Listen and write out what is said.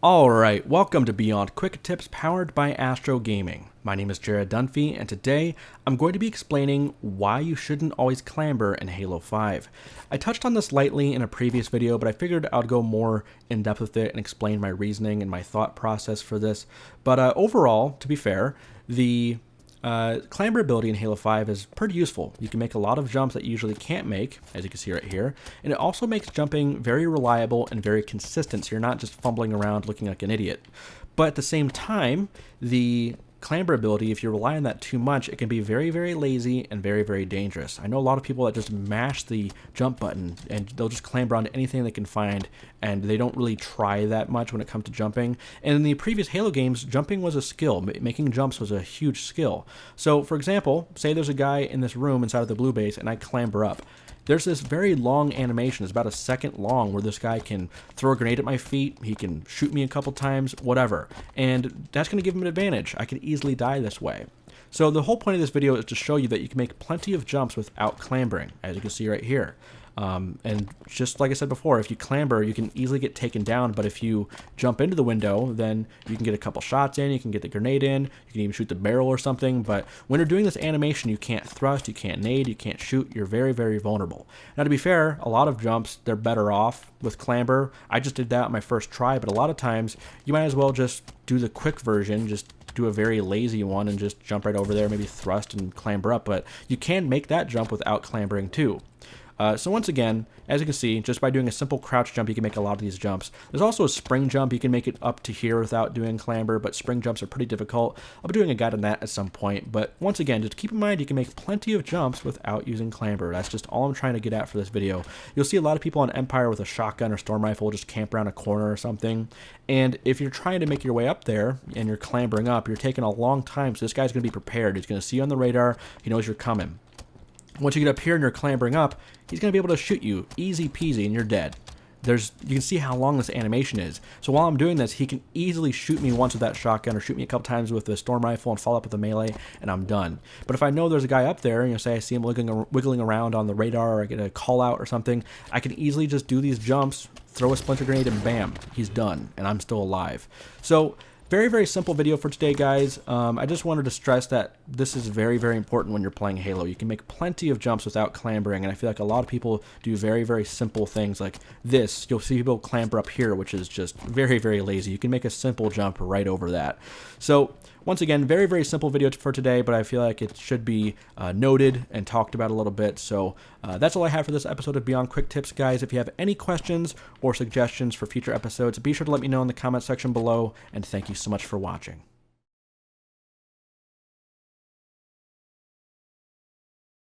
Alright, welcome to Beyond Quick Tips powered by Astro Gaming. My name is Jared Dunphy, and today I'm going to be explaining why you shouldn't always clamber in Halo 5. I touched on this lightly in a previous video, but I figured I'd go more in depth with it and explain my reasoning and my thought process for this. But overall, to be fair, the Clamber ability in Halo 5 is pretty useful. You can make a lot of jumps that you usually can't make, as you can see right here, and it also makes jumping very reliable and very consistent, so you're not just fumbling around looking like an idiot. But at the same time, the Clamber ability, if you rely on that too much, it can be very, very lazy and very, very dangerous. I know a lot of people that just mash the jump button and they'll just clamber onto anything they can find, and they don't really try that much when it comes to jumping. And in the previous Halo games, jumping was a skill. Making jumps was a huge skill. So, for example, say there's a guy in this room inside of the blue base and I clamber up. There's this very long animation, it's about a second long, where this guy can throw a grenade at my feet, he can shoot me a couple times, whatever. And that's going to give him an advantage. I could easily die this way. So the whole point of this video is to show you that you can make plenty of jumps without clambering, as you can see right here. And just like I said before, if you clamber, you can easily get taken down, but if you jump into the window, then you can get a couple shots in, you can get the grenade in, you can even shoot the barrel or something, but when you're doing this animation, you can't thrust, you can't nade, you can't shoot, you're very, very vulnerable. Now, to be fair, a lot of jumps, they're better off with clamber. I just did that on my first try, but a lot of times, you might as well just do the quick version, just do a very lazy one and just jump right over there, maybe thrust and clamber up, but you can make that jump without clambering too. So once again, as you can see, just by doing a simple crouch jump, you can make a lot of these jumps. There's also a spring jump. You can make it up to here without doing clamber, but spring jumps are pretty difficult. I'll be doing a guide on that at some point, but once again, just keep in mind you can make plenty of jumps without using clamber. That's just all I'm trying to get at for this video. You'll see a lot of people on Empire with a shotgun or storm rifle just camp around a corner or something, and if you're trying to make your way up there and you're clambering up, you're taking a long time, so this guy's going to be prepared. He's going to see you on the radar. He knows you're coming. Once you get up here and you're clambering up, he's going to be able to shoot you easy peasy and you're dead. You can see how long this animation is. So while I'm doing this, he can easily shoot me once with that shotgun or shoot me a couple times with the storm rifle and follow up with a melee, and I'm done. But if I know there's a guy up there, say I see him wiggling around on the radar, or I get a call out or something, I can easily just do these jumps, throw a splinter grenade, and bam, he's done, and I'm still alive. So very, very simple video for today, guys. I just wanted to stress that this is very, very important when you're playing Halo. You can make plenty of jumps without clambering, and I feel like a lot of people do very, very simple things like this. You'll see people clamber up here, which is just very, very lazy. You can make a simple jump right over that. So once again, very, very simple video for today, but I feel like it should be noted and talked about a little bit. So that's all I have for this episode of Beyond Quick Tips, guys. If you have any questions or suggestions for future episodes, be sure to let me know in the comment section below, and thank you so much for watching.